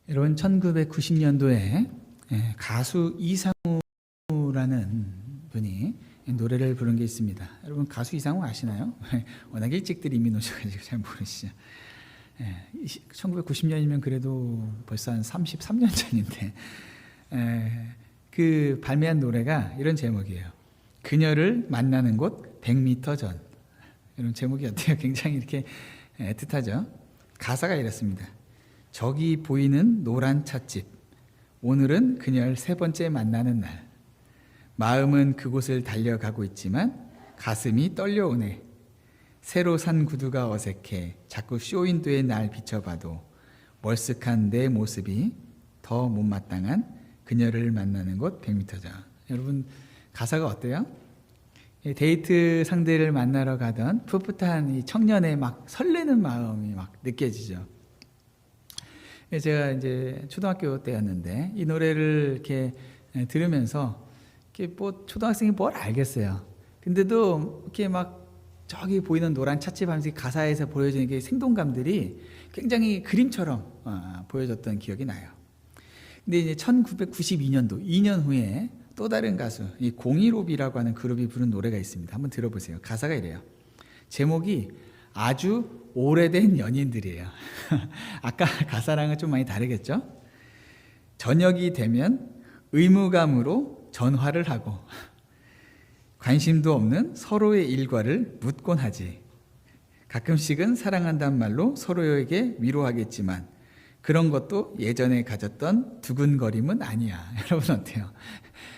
여러분 1990년도에 가수 이상우라는 분이 노래를 부른 게 있습니다. 여러분 가수 이상우 아시나요? 워낙 일찍들 이민 오셔가지고 잘 모르시죠. 1990년이면 그래도 벌써 한 33년 전인데 그 발매한 노래가 이런 제목이에요. 그녀를 만나는 곳 100m 전. 이런 제목이 어때요? 굉장히 이렇게 애틋하죠. 가사가 이렇습니다. 저기 보이는 노란 찻집, 오늘은 그녀를 세 번째 만나는 날. 마음은 그곳을 달려가고 있지만 가슴이 떨려오네. 새로 산 구두가 어색해 자꾸 쇼윈도에 날 비춰봐도 멀쓱한 내 모습이 더 못마땅한 그녀를 만나는 곳 100m 전. 여러분 가사가 어때요? 데이트 상대를 만나러 가던 풋풋한 이 청년의 막 설레는 마음이 막 느껴지죠. 제가 이제 초등학교 때였는데 이 노래를 이렇게 들으면서 이렇게 뭐 초등학생이 뭘 알겠어요. 근데도 이렇게 막 저기 보이는 노란 찻집 하면서 가사에서 보여지는 게 생동감들이 굉장히 그림처럼 보여졌던 기억이 나요. 근데 이제 1992년도 2년 후에 또 다른 가수 이 015B라고 하는 그룹이 부른 노래가 있습니다. 한번 들어보세요. 가사가 이래요. 제목이 아주 오래된 연인들이에요. 아까 가사랑은 좀 많이 다르겠죠? 저녁이 되면 의무감으로 전화를 하고 관심도 없는 서로의 일과를 묻곤 하지. 가끔씩은 사랑한다는 말로 서로에게 위로하겠지만 그런 것도 예전에 가졌던 두근거림은 아니야. 여러분 어때요?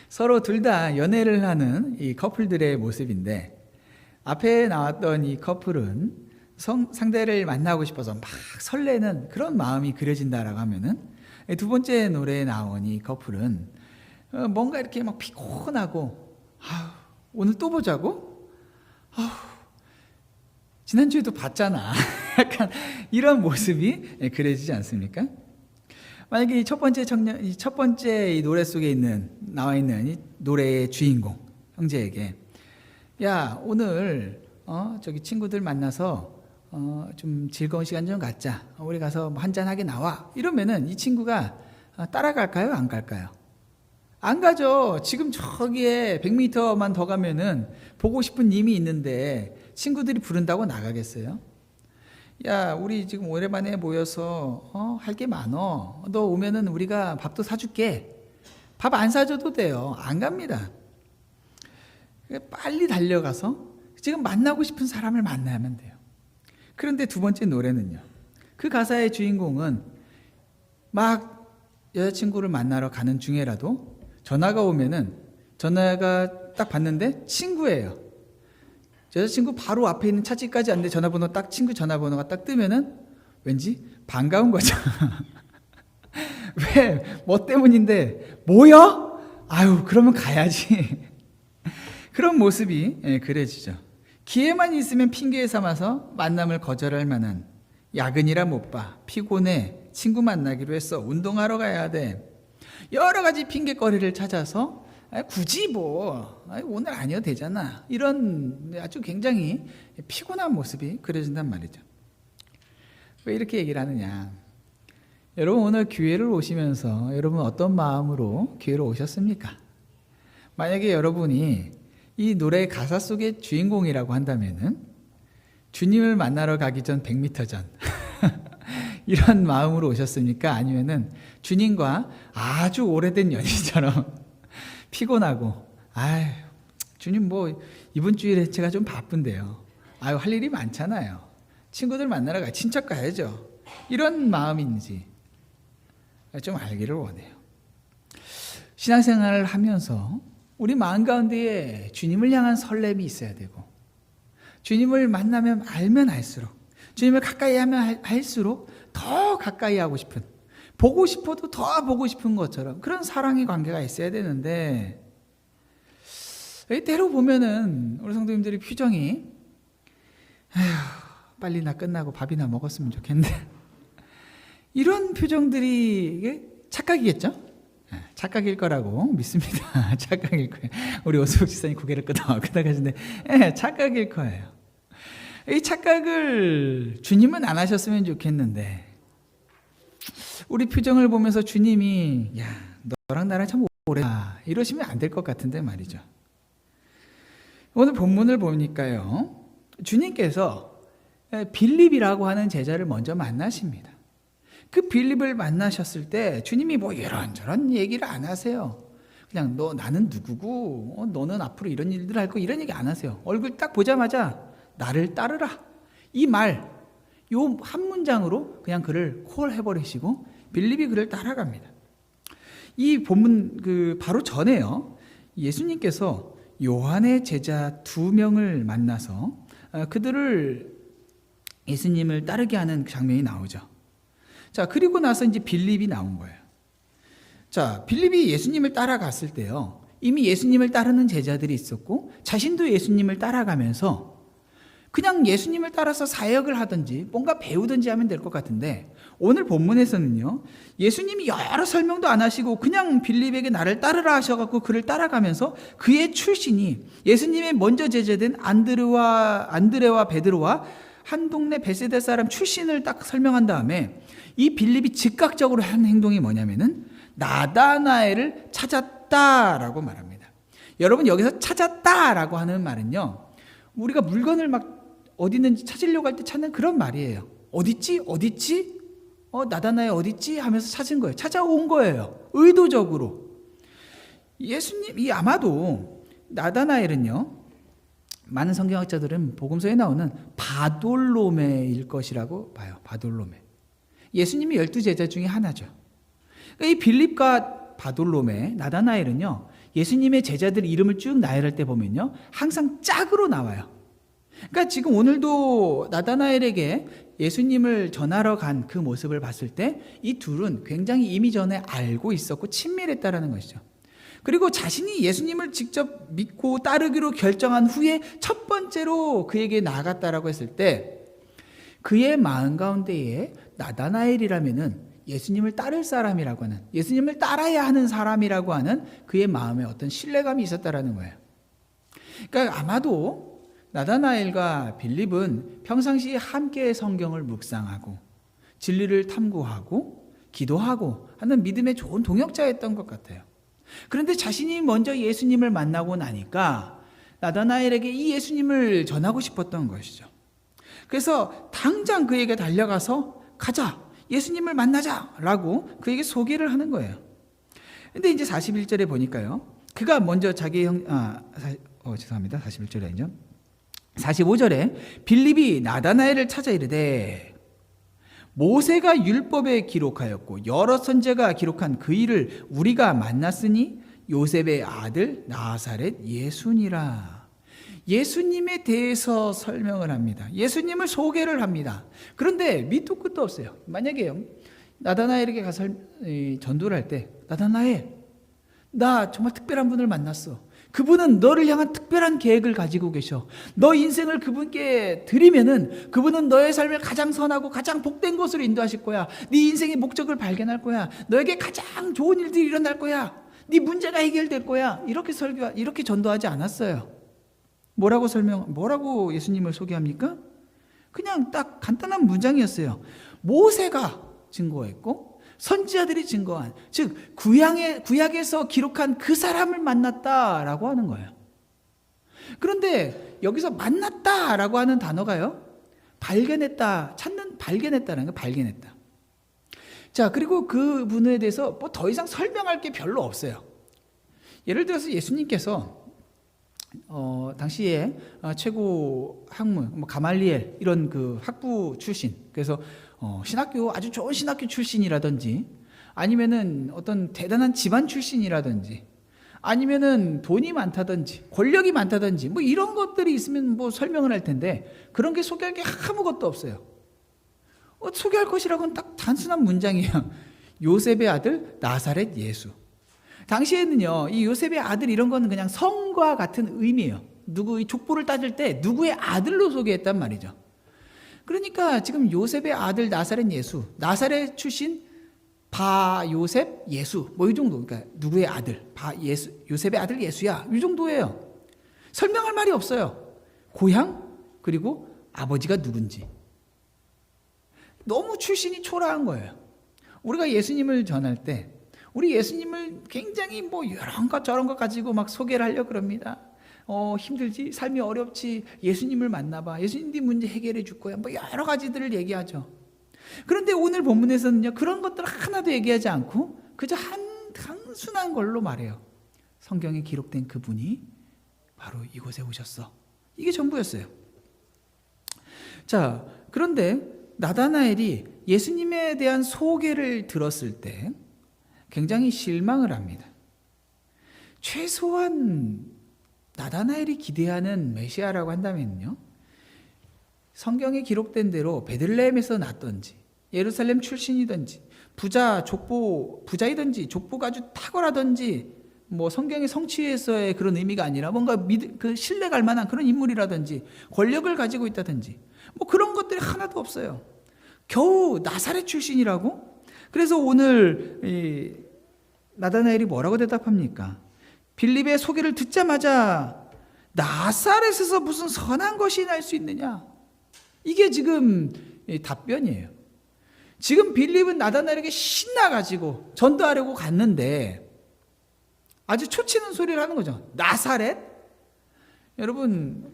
서로 둘 다 연애를 하는 이 커플들의 모습인데 앞에 나왔던 이 커플은 상대를 만나고 싶어서 막 설레는 그런 마음이 그려진다라고 하면은 두 번째 노래에 나온 이 커플은 뭔가 이렇게 막 피곤하고 오늘 또 보자고? 지난주에도 봤잖아. 약간 이런 모습이 그려지지 않습니까? 만약에 이 첫 번째 이 노래 속에 나와 있는 이 노래의 주인공 형제에게 야 오늘 저기 친구들 만나서 좀 즐거운 시간 좀 갖자. 우리 가서 한잔하게 나와. 이러면은 이 친구가 따라갈까요? 안 갈까요? 안 가죠. 지금 저기에 100m만 더 가면은 보고 싶은 님이 있는데 친구들이 부른다고 나가겠어요? 야, 우리 지금 오랜만에 모여서 할 게 많어. 너 오면은 우리가 밥도 사줄게. 밥 안 사줘도 돼요. 안 갑니다. 빨리 달려가서 지금 만나고 싶은 사람을 만나야만 돼요. 그런데 두 번째 노래는요. 그 가사의 주인공은 막 여자친구를 만나러 가는 중에라도 전화가 오면은 전화가 딱 받는데 친구예요. 여자친구 바로 앞에 있는 차집까지 왔는데 전화번호 딱 친구 전화번호가 딱 뜨면은 왠지 반가운 거죠. 왜? 뭐 때문인데? 뭐야? 아유 그러면 가야지. 그런 모습이 그려지죠. 기회만 있으면 핑계 삼아서 만남을 거절할 만한 야근이라 못 봐. 피곤해. 친구 만나기로 했어. 운동하러 가야 돼. 여러 가지 핑계거리를 찾아서 굳이 뭐 오늘 아니어도 되잖아. 이런 아주 굉장히 피곤한 모습이 그려진단 말이죠. 왜 이렇게 얘기를 하느냐. 여러분 오늘 교회를 오시면서 여러분 어떤 마음으로 교회를 오셨습니까? 만약에 여러분이 이 노래의 가사 속의 주인공이라고 한다면은 주님을 만나러 가기 전 100m 전 이런 마음으로 오셨습니까? 아니면은 주님과 아주 오래된 연인처럼 피곤하고 주님 뭐 이번 주일에 제가 좀 바쁜데요. 할 일이 많잖아요. 친구들 만나러 친척 가야죠. 이런 마음인지 좀 알기를 원해요. 신앙생활을 하면서 우리 마음 가운데에 주님을 향한 설렘이 있어야 되고 주님을 만나면 알면 알수록 주님을 가까이 하면 할수록 더 가까이 하고 싶은 보고 싶어도 더 보고 싶은 것처럼 그런 사랑의 관계가 있어야 되는데 때로 보면은 우리 성도님들이 표정이 빨리 나 끝나고 밥이나 먹었으면 좋겠는데 이런 표정들이 착각이겠죠? 착각일 거라고 믿습니다. 착각일 거예요. 우리 오수복 지사님 고개를 끄덕하시는데 착각일 거예요. 이 착각을 주님은 안 하셨으면 좋겠는데 우리 표정을 보면서 주님이 야, 너랑 나랑 참 오래다 이러시면 안 될 것 같은데 말이죠. 오늘 본문을 보니까요, 주님께서 빌립이라고 하는 제자를 먼저 만나십니다. 그 빌립을 만나셨을 때 주님이 뭐 이런저런 얘기를 안 하세요. 그냥 너 나는 누구고 너는 앞으로 이런 일들 할 거 이런 얘기 안 하세요. 얼굴 딱 보자마자 나를 따르라. 이 말, 요 한 문장으로 그냥 그를 콜해버리시고 빌립이 그를 따라갑니다. 이 본문 바로 전에요, 예수님께서 요한의 제자 2명을 만나서 그들을 예수님을 따르게 하는 장면이 나오죠. 자, 그리고 나서 이제 빌립이 나온 거예요. 자, 빌립이 예수님을 따라갔을 때요, 이미 예수님을 따르는 제자들이 있었고 자신도 예수님을 따라가면서 그냥 예수님을 따라서 사역을 하든지 뭔가 배우든지 하면 될 것 같은데, 오늘 본문에서는요, 예수님이 여러 설명도 안 하시고 그냥 빌립에게 나를 따르라 하셔갖고 그를 따라가면서 그의 출신이 예수님의 먼저 제자된 안드레와 베드로와 한 동네 베세다 사람 출신을 딱 설명한 다음에 이 빌립이 즉각적으로 한 행동이 뭐냐면은 나다나엘을 찾았다라고 말합니다. 여러분, 여기서 찾았다라고 하는 말은요, 우리가 물건을 막 어디 있는지 찾으려고 할 때 찾는 그런 말이에요. 어딨지? 어딨지? 나다나엘 어딨지? 하면서 찾은 거예요. 찾아온 거예요. 의도적으로. 예수님이 아마도 나다나엘은요, 많은 성경학자들은 복음서에 나오는 바돌로메일 것이라고 봐요. 바돌로메. 예수님이 12제자 중에 하나죠. 이 빌립과 바돌로메, 나다나엘은요, 예수님의 제자들 이름을 쭉 나열할 때 보면요, 항상 짝으로 나와요. 그러니까 지금 오늘도 나다나엘에게 예수님을 전하러 간 그 모습을 봤을 때 이 둘은 굉장히 이미 전에 알고 있었고 친밀했다라는 것이죠. 그리고 자신이 예수님을 직접 믿고 따르기로 결정한 후에 첫 번째로 그에게 나아갔다라고 했을 때 그의 마음 가운데에 나다나엘이라면은 예수님을 따를 사람이라고 하는, 예수님을 따라야 하는 사람이라고 하는 그의 마음에 어떤 신뢰감이 있었다라는 거예요. 그러니까 아마도 나다나엘과 빌립은 평상시에 함께 성경을 묵상하고 진리를 탐구하고 기도하고 하는 믿음의 좋은 동역자였던 것 같아요. 그런데 자신이 먼저 예수님을 만나고 나니까 나다나엘에게 이 예수님을 전하고 싶었던 것이죠. 그래서 당장 그에게 달려가서 가자, 예수님을 만나자라고 그에게 소개를 하는 거예요. 근데 이제 41절에 보니까요, 그가 먼저 자기 죄송합니다. 41절이 아니죠. 45절에 빌립이 나다나엘을 찾아 이르되 모세가 율법에 기록하였고 여러 선지자가 기록한 그 일을 우리가 만났으니 요셉의 아들 나사렛 예수니라. 예수님에 대해서 설명을 합니다. 예수님을 소개를 합니다. 그런데 밑도 끝도 없어요. 만약에 나다나엘에게 가서 전도를 할 때, 나다나엘, 나 정말 특별한 분을 만났어. 그분은 너를 향한 특별한 계획을 가지고 계셔. 너 인생을 그분께 드리면은 그분은 너의 삶을 가장 선하고 가장 복된 것으로 인도하실 거야. 네 인생의 목적을 발견할 거야. 너에게 가장 좋은 일들이 일어날 거야. 네 문제가 해결될 거야. 이렇게 전도하지 않았어요. 뭐라고 예수님을 소개합니까? 그냥 딱 간단한 문장이었어요. 모세가 증거했고 선지자들이 증거한, 즉 구약에서 기록한 그 사람을 만났다라고 하는 거예요. 그런데 여기서 만났다라고 하는 단어가요, 발견했다, 발견했다라는 거, 발견했다. 자, 그리고 그 분에 대해서 뭐 더 이상 설명할 게 별로 없어요. 예를 들어서 예수님께서 당시에 최고 학문, 가말리엘 이런 그 학부 출신, 그래서 신학교 아주 좋은 신학교 출신이라든지 아니면은 어떤 대단한 집안 출신이라든지 아니면은 돈이 많다든지 권력이 많다든지 뭐 이런 것들이 있으면 뭐 설명을 할 텐데 그런 게 소개할 게 아무것도 없어요. 소개할 것이라고는 딱 단순한 문장이에요. 요셉의 아들 나사렛 예수. 당시에는요, 이 요셉의 아들 이런 거는 그냥 성과 같은 의미예요. 누구의 족보를 따질 때 누구의 아들로 소개했단 말이죠. 그러니까 지금 요셉의 아들 나사렛 예수, 나사렛 출신 바요셉 예수, 뭐 이 정도. 그러니까 누구의 아들, 요셉의 아들 예수야, 이 정도예요. 설명할 말이 없어요. 고향, 그리고 아버지가 누군지. 너무 출신이 초라한 거예요. 우리가 예수님을 전할 때 우리 예수님을 굉장히 뭐 이런 것 저런 것 가지고 막 소개를 하려고 그럽니다. 힘들지, 삶이 어렵지, 예수님을 만나봐, 예수님이 문제 해결해 줄 거야, 뭐 여러 가지들을 얘기하죠. 그런데 오늘 본문에서는요, 그런 것들 하나도 얘기하지 않고 그저 단순한 걸로 말해요. 성경에 기록된 그분이 바로 이곳에 오셨어. 이게 전부였어요. 자, 그런데 나다나엘이 예수님에 대한 소개를 들었을 때 굉장히 실망을 합니다. 최소한 나다나엘이 기대하는 메시아라고 한다면요, 성경에 기록된 대로 베들레헴에서 났던지 예루살렘 출신이든지 부자이든지 족보가 아주 탁월하든지 뭐 성경의 성취에서의 그런 의미가 아니라 뭔가 그 신뢰갈 만한 그런 인물이라든지 권력을 가지고 있다든지 뭐 그런 것들이 하나도 없어요. 겨우 나사렛 출신이라고? 그래서 오늘 나다나엘이 뭐라고 대답합니까? 빌립의 소개를 듣자마자 나사렛에서 무슨 선한 것이 날 수 있느냐? 이게 지금 답변이에요. 지금 빌립은 나다나엘에게 신나가지고 전도하려고 갔는데 아주 초치는 소리를 하는 거죠. 나사렛? 여러분,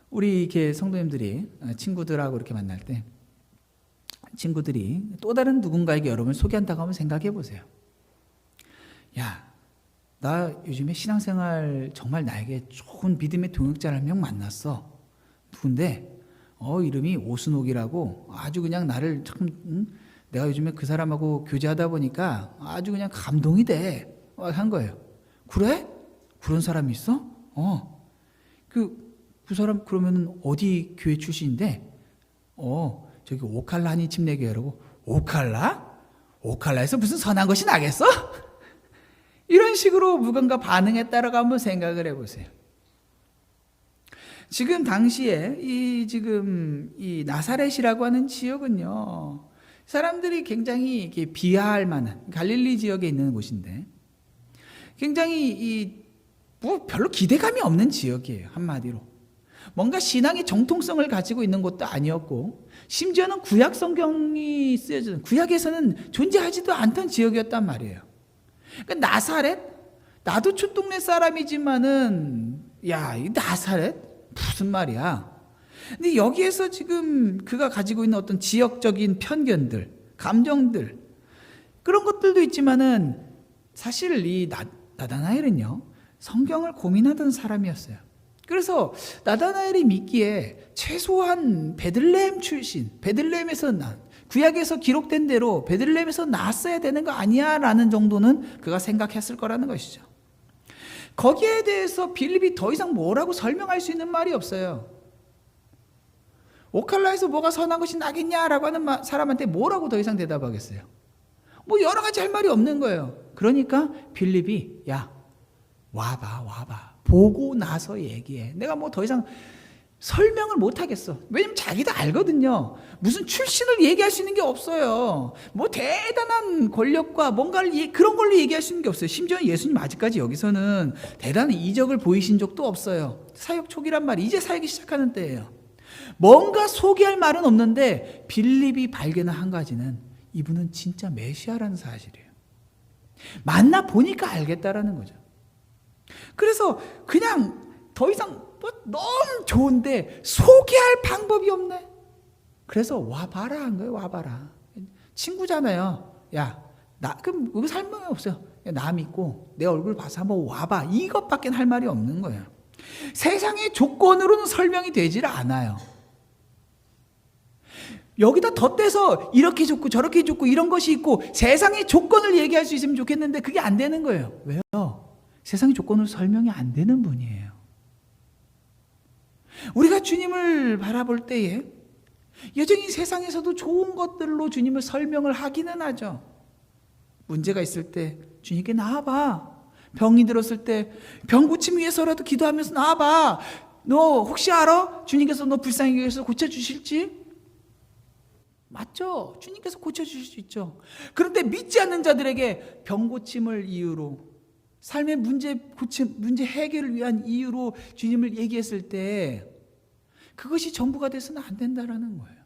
우리 이렇게 성도님들이 친구들하고 이렇게 만날 때 친구들이 또 다른 누군가에게 여러분을 소개한다고 하면 생각해 보세요. 야, 나 요즘에 신앙생활 정말 나에게 좋은 믿음의 동역자를 한 명 만났어. 누군데? 이름이 오순옥이라고 아주 그냥 나를 참, 내가 요즘에 그 사람하고 교제하다 보니까 아주 그냥 감동이 돼. 한 거예요. 그래? 그런 사람이 있어? 그 사람 그러면은 어디 교회 출신인데? 저기 오칼라 한인 침례교회라고. 오칼라? 오칼라에서 무슨 선한 것이 나겠어? 이런 식으로 누군가 반응했다라고 한번 생각을 해보세요. 지금 당시에 이 나사렛이라고 하는 지역은요, 사람들이 굉장히 이렇게 비하할 만한 갈릴리 지역에 있는 곳인데, 굉장히 뭐 별로 기대감이 없는 지역이에요. 한마디로 뭔가 신앙의 정통성을 가지고 있는 것도 아니었고, 심지어는 구약 성경이 쓰여진 구약에서는 존재하지도 않던 지역이었단 말이에요. 그러니까 나사렛, 나도 촌동네 사람이지만은 야, 이 나사렛 무슨 말이야? 근데 여기에서 지금 그가 가지고 있는 어떤 지역적인 편견들, 감정들, 그런 것들도 있지만은 사실 이 나다나엘은요, 성경을 고민하던 사람이었어요. 그래서 나다나엘이 믿기에 최소한 베들레헴 출신, 베들레헴에서 구약에서 기록된 대로 베들레헴에서 나왔어야 되는 거 아니야? 라는 정도는 그가 생각했을 거라는 것이죠. 거기에 대해서 빌립이 더 이상 뭐라고 설명할 수 있는 말이 없어요. 오칼라에서 뭐가 선한 것이 나겠냐라고 하는 사람한테 뭐라고 더 이상 대답하겠어요? 뭐 여러 가지 할 말이 없는 거예요. 그러니까 빌립이 야, 와봐. 보고 나서 얘기해. 내가 뭐 더 이상 설명을 못 하겠어. 왜냐면 자기도 알거든요. 무슨 출신을 얘기할 수 있는 게 없어요. 뭐 대단한 권력과 뭔가를 그런 걸로 얘기할 수 있는 게 없어요. 심지어 예수님 아직까지 여기서는 대단한 이적을 보이신 적도 없어요. 사역 초기란 말이 이제 사역이 시작하는 때예요. 뭔가 소개할 말은 없는데 빌립이 발견한 한 가지는 이분은 진짜 메시아라는 사실이에요. 만나 보니까 알겠다라는 거죠. 그래서 그냥 더 이상 뭐 너무 좋은데 소개할 방법이 없네. 그래서 와봐라 한 거예요. 와봐라. 친구잖아요. 야, 그럼 여기 설명이 없어요. 야, 나 믿고 내 얼굴 봐서 한번 와봐. 이것밖에 할 말이 없는 거예요. 세상의 조건으로는 설명이 되질 않아요. 여기다 덧대서 이렇게 좋고 저렇게 좋고 이런 것이 있고 세상의 조건을 얘기할 수 있으면 좋겠는데 그게 안 되는 거예요. 왜요? 세상의 조건으로 설명이 안 되는 분이에요. 우리가 주님을 바라볼 때에 여전히 세상에서도 좋은 것들로 주님을 설명을 하기는 하죠. 문제가 있을 때 주님께 나와봐. 병이 들었을 때 병 고침 위해서라도 기도하면서 나와봐. 너 혹시 알아? 주님께서 너 불쌍히 여기서 고쳐주실지? 맞죠? 주님께서 고쳐주실 수 있죠. 그런데 믿지 않는 자들에게 병 고침을 이유로, 삶의 문제 해결을 위한 이유로 주님을 얘기했을 때 그것이 전부가 돼서는 안 된다라는 거예요.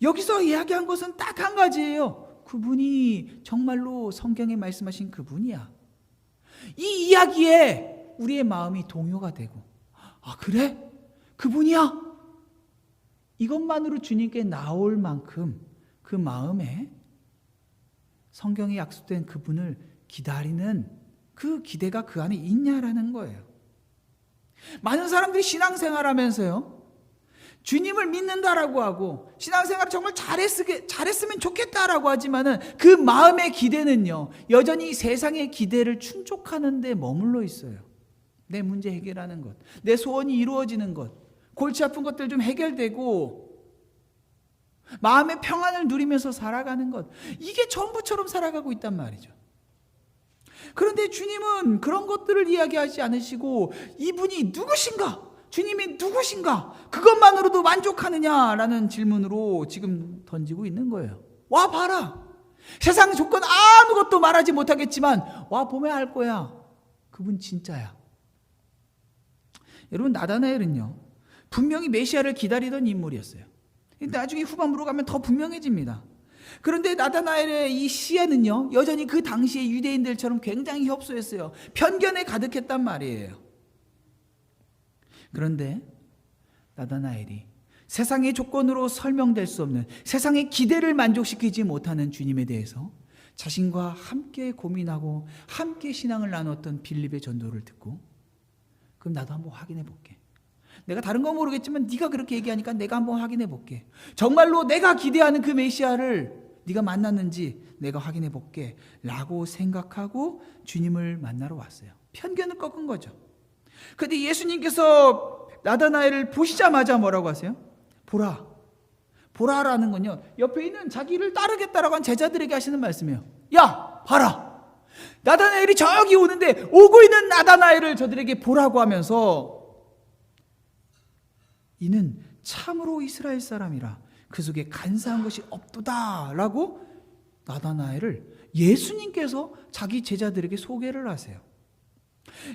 여기서 이야기한 것은 딱 한 가지예요. 그분이 정말로 성경에 말씀하신 그분이야. 이 이야기에 우리의 마음이 동요가 되고, 아 그래? 그분이야? 이것만으로 주님께 나올 만큼 그 마음에 성경에 약속된 그분을 기다리는 그 기대가 그 안에 있냐라는 거예요. 많은 사람들이 신앙생활하면서요, 주님을 믿는다라고 하고 신앙생활을 정말 잘했으면 좋겠다라고 하지만은 그 마음의 기대는요, 여전히 세상의 기대를 충족하는 데 머물러 있어요. 내 문제 해결하는 것, 내 소원이 이루어지는 것, 골치 아픈 것들 좀 해결되고 마음의 평안을 누리면서 살아가는 것, 이게 전부처럼 살아가고 있단 말이죠. 그런데 주님은 그런 것들을 이야기하지 않으시고 이분이 누구신가? 주님이 누구신가? 그것만으로도 만족하느냐라는 질문으로 지금 던지고 있는 거예요. 와 봐라. 세상 조건 아무것도 말하지 못하겠지만 와 보면 알 거야. 그분 진짜야. 여러분, 나다나엘은요, 분명히 메시아를 기다리던 인물이었어요. 나중에 후반부로 가면 더 분명해집니다. 그런데 나다나엘의 이 시야는요, 여전히 그 당시의 유대인들처럼 굉장히 협소했어요. 편견에 가득했단 말이에요. 그런데 나다나엘이 세상의 조건으로 설명될 수 없는, 세상의 기대를 만족시키지 못하는 주님에 대해서 자신과 함께 고민하고 함께 신앙을 나눴던 빌립의 전도를 듣고, 그럼 나도 한번 확인해 볼게. 내가 다른 건 모르겠지만 네가 그렇게 얘기하니까 내가 한번 확인해 볼게. 정말로 내가 기대하는 그 메시아를 네가 만났는지 내가 확인해 볼게 라고 생각하고 주님을 만나러 왔어요. 편견을 꺾은 거죠. 그런데 예수님께서 나다나엘을 보시자마자 뭐라고 하세요? 보라. 보라라는 건요, 옆에 있는 자기를 따르겠다라고 한 제자들에게 하시는 말씀이에요. 야 봐라, 나다나엘이 저기 오는데 오고 있는 나다나엘을 저들에게 보라고 하면서, 이는 참으로 이스라엘 사람이라 그 속에 간사한 것이 없도다 라고 나다나엘을 예수님께서 자기 제자들에게 소개를 하세요.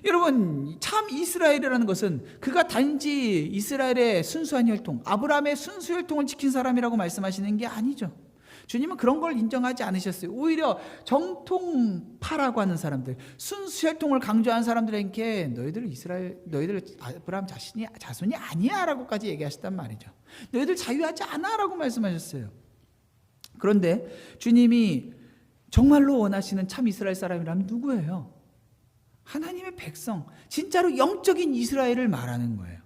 여러분, 참 이스라엘이라는 것은 그가 단지 이스라엘의 순수한 혈통, 아브라함의 순수 혈통을 지킨 사람이라고 말씀하시는 게 아니죠. 주님은 그런 걸 인정하지 않으셨어요. 오히려 정통파라고 하는 사람들, 순수 혈통을 강조한 사람들에게 너희들 아브라함 자손이 아니야 라고까지 얘기하셨단 말이죠. 너희들 자유하지 않아 라고 말씀하셨어요. 그런데 주님이 정말로 원하시는 참 이스라엘 사람이라면 누구예요? 하나님의 백성, 진짜로 영적인 이스라엘을 말하는 거예요.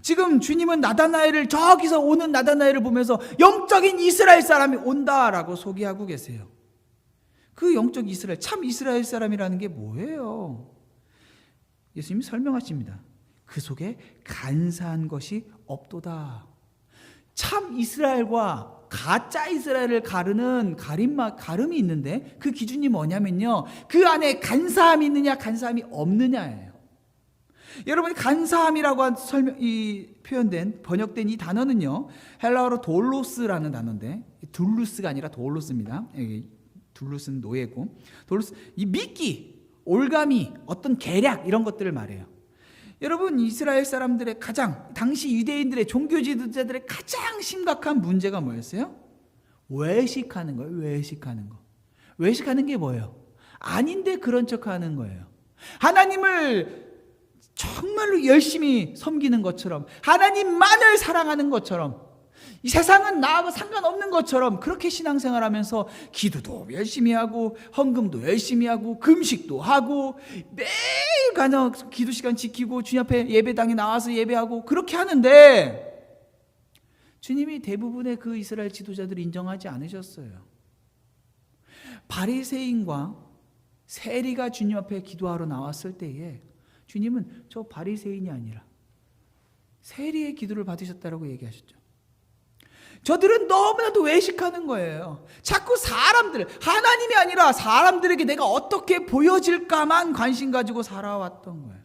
지금 주님은 나다나엘을, 저기서 오는 나다나엘을 보면서 영적인 이스라엘 사람이 온다라고 소개하고 계세요. 그 영적 이스라엘, 참 이스라엘 사람이라는 게 뭐예요? 예수님이 설명하십니다. 그 속에 간사한 것이 없도다. 참 이스라엘과 가짜 이스라엘을 가르는 가름이 있는데 그 기준이 뭐냐면요, 그 안에 간사함이 있느냐 간사함이 없느냐예요. 여러분, 간사함이라고 한 표현된, 번역된 이 단어는요, 헬라어로 돌로스라는 단어인데, 둘루스가 아니라 돌로스입니다. 둘루스는 노예고, 돌로스, 이 미끼, 올가미, 어떤 계략, 이런 것들을 말해요. 여러분, 이스라엘 사람들의 당시 유대인들의 종교 지도자들의 가장 심각한 문제가 뭐였어요? 외식하는 거예요. 외식하는 게 뭐예요? 아닌데 그런 척하는 거예요. 하나님을 정말로 열심히 섬기는 것처럼, 하나님만을 사랑하는 것처럼, 이 세상은 나하고 상관없는 것처럼 그렇게 신앙생활하면서 기도도 열심히 하고 헌금도 열심히 하고 금식도 하고 매일 가정 기도 시간 지키고 주님 앞에 예배당에 나와서 예배하고 그렇게 하는데, 주님이 대부분의 그 이스라엘 지도자들을 인정하지 않으셨어요. 바리새인과 세리가 주님 앞에 기도하러 나왔을 때에 주님은 저 바리새인이 아니라 세리의 기도를 받으셨다라고 얘기하셨죠. 저들은 너무나도 외식하는 거예요. 자꾸 하나님이 아니라 사람들에게 내가 어떻게 보여질까만 관심 가지고 살아왔던 거예요.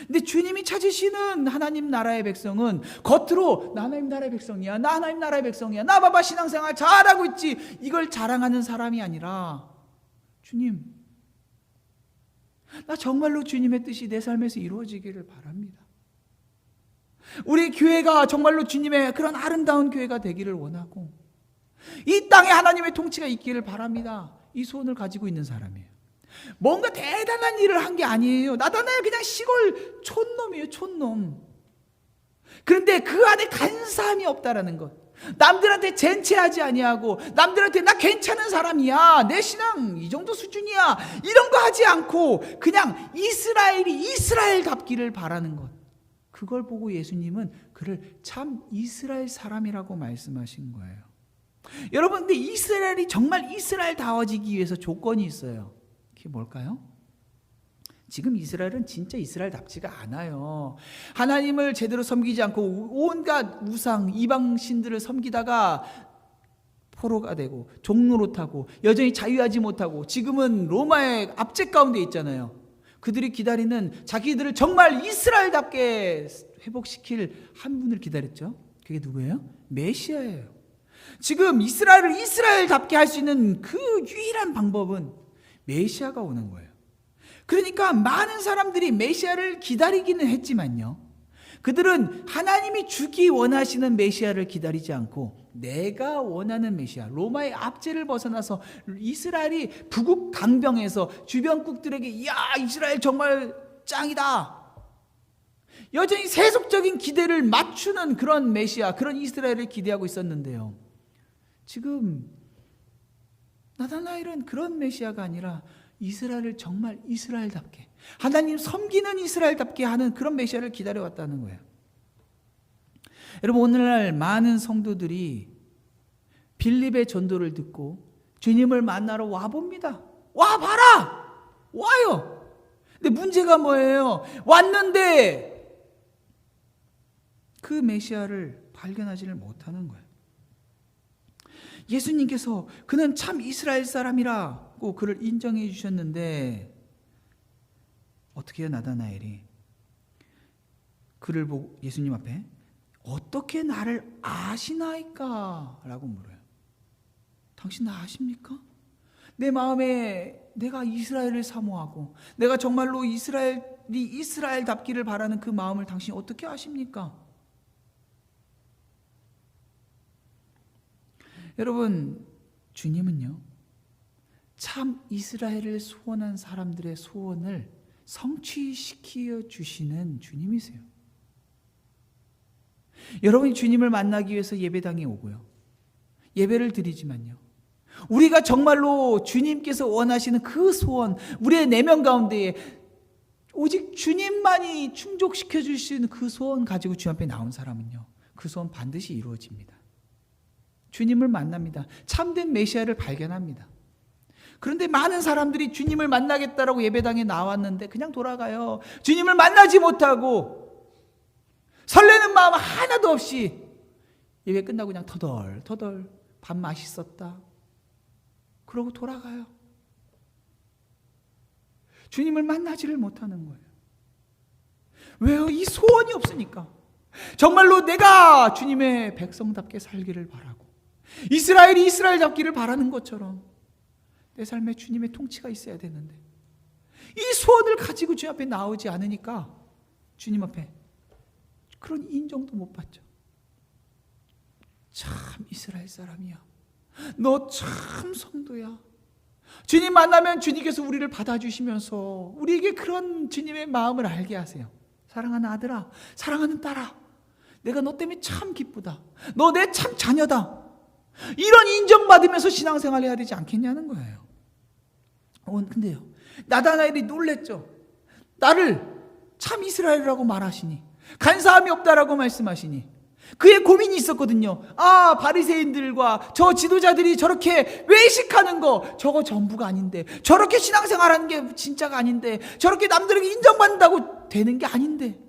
근데 주님이 찾으시는 하나님 나라의 백성은 겉으로 나 하나님 나라의 백성이야, 나 하나님 나라의 백성이야, 나 봐봐 신앙생활 잘하고 있지, 이걸 자랑하는 사람이 아니라, 주님, 나 정말로 주님의 뜻이 내 삶에서 이루어지기를 바랍니다. 우리 교회가 정말로 주님의 그런 아름다운 교회가 되기를 원하고, 이 땅에 하나님의 통치가 있기를 바랍니다. 이 소원을 가지고 있는 사람이에요. 뭔가 대단한 일을 한 게 아니에요. 나다나엘 그냥 시골 촌놈이에요. 촌놈. 그런데 그 안에 간사함이 없다라는 것. 남들한테 젠체하지 아니하고 남들한테 나 괜찮은 사람이야, 내 신앙 이 정도 수준이야, 이런 거 하지 않고 그냥 이스라엘이 이스라엘답기를 바라는 것. 그걸 보고 예수님은 그를 참 이스라엘 사람이라고 말씀하신 거예요. 여러분, 근데 이스라엘이 정말 이스라엘다워지기 위해서 조건이 있어요. 그게 뭘까요? 지금 이스라엘은 진짜 이스라엘답지가 않아요. 하나님을 제대로 섬기지 않고 온갖 우상, 이방 신들을 섬기다가 포로가 되고 종노릇하고 여전히 자유하지 못하고 지금은 로마의 압제 가운데 있잖아요. 그들이 기다리는, 자기들을 정말 이스라엘답게 회복시킬 한 분을 기다렸죠. 그게 누구예요? 메시아예요. 지금 이스라엘을 이스라엘답게 할 수 있는 그 유일한 방법은 메시아가 오는 거예요. 그러니까 많은 사람들이 메시아를 기다리기는 했지만요, 그들은 하나님이 주기 원하시는 메시아를 기다리지 않고 내가 원하는 메시아, 로마의 압제를 벗어나서 이스라엘이 부국 강병해서 주변국들에게 이야 이스라엘 정말 짱이다, 여전히 세속적인 기대를 맞추는 그런 메시아, 그런 이스라엘을 기대하고 있었는데요, 지금 나다나엘은 그런 메시아가 아니라 이스라엘을 정말 이스라엘답게, 하나님 섬기는 이스라엘답게 하는 그런 메시아를 기다려왔다는 거예요. 여러분, 오늘날 많은 성도들이 빌립의 전도를 듣고 주님을 만나러 와봅니다. 와봐라! 와요! 근데 문제가 뭐예요? 왔는데 그 메시아를 발견하지를 못하는 거예요. 예수님께서 그는 참 이스라엘 사람이라고 그를 인정해 주셨는데 어떻게 해요? 나다나엘이 그를 보고 예수님 앞에 어떻게 나를 아시나이까? 라고 물어요. 당신 나 아십니까? 내 마음에 내가 이스라엘을 사모하고 내가 정말로 이스라엘이 이스라엘답기를 바라는 그 마음을 당신이 어떻게 아십니까? 여러분, 주님은요, 참 이스라엘을 소원한 사람들의 소원을 성취시켜 주시는 주님이세요. 여러분이 주님을 만나기 위해서 예배당에 오고요, 예배를 드리지만요, 우리가 정말로 주님께서 원하시는 그 소원, 우리의 내면 가운데에 오직 주님만이 충족시켜 주시는 그 소원 가지고 주님 앞에 나온 사람은요, 그 소원 반드시 이루어집니다. 주님을 만납니다. 참된 메시아를 발견합니다. 그런데 많은 사람들이 주님을 만나겠다라고 예배당에 나왔는데 그냥 돌아가요. 주님을 만나지 못하고 설레는 마음 하나도 없이 예배 끝나고 그냥 터덜터덜 밥 맛있었다 그러고 돌아가요. 주님을 만나지를 못하는 거예요. 왜요? 이 소원이 없으니까. 정말로 내가 주님의 백성답게 살기를 바라고 이스라엘이 이스라엘답기를 바라는 것처럼 내 삶에 주님의 통치가 있어야 되는데 이 소원을 가지고 주님 앞에 나오지 않으니까 주님 앞에 그런 인정도 못 받죠. 참 이스라엘 사람이야, 너 참 성도야. 주님 만나면 주님께서 우리를 받아주시면서 우리에게 그런 주님의 마음을 알게 하세요. 사랑하는 아들아, 사랑하는 딸아, 내가 너 때문에 참 기쁘다, 너 내 참 자녀다, 이런 인정받으면서 신앙생활을 해야 되지 않겠냐는 거예요. 근데요, 나다나엘이 놀랬죠. 나를 참 이스라엘이라고 말하시니, 간사함이 없다라고 말씀하시니, 그의 고민이 있었거든요. 아, 바리새인들과 저 지도자들이 저렇게 외식하는 거 저거 전부가 아닌데, 저렇게 신앙생활하는 게 진짜가 아닌데, 저렇게 남들에게 인정받는다고 되는 게 아닌데,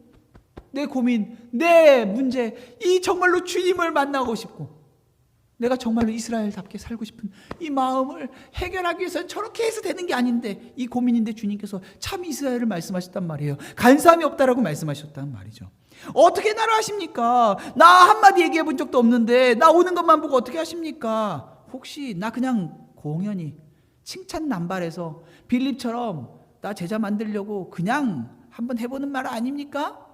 내 고민, 내 문제, 이 정말로 주님을 만나고 싶고 내가 정말로 이스라엘답게 살고 싶은 이 마음을 해결하기 위해서 저렇게 해서 되는 게 아닌데, 이 고민인데 주님께서 참 이스라엘을 말씀하셨단 말이에요. 간사함이 없다라고 말씀하셨단 말이죠. 어떻게 나를 아십니까? 나 한마디 얘기해 본 적도 없는데 나 오는 것만 보고 어떻게 하십니까? 혹시 나 그냥 공연히 칭찬 남발해서 빌립처럼 나 제자 만들려고 그냥 한번 해보는 말 아닙니까?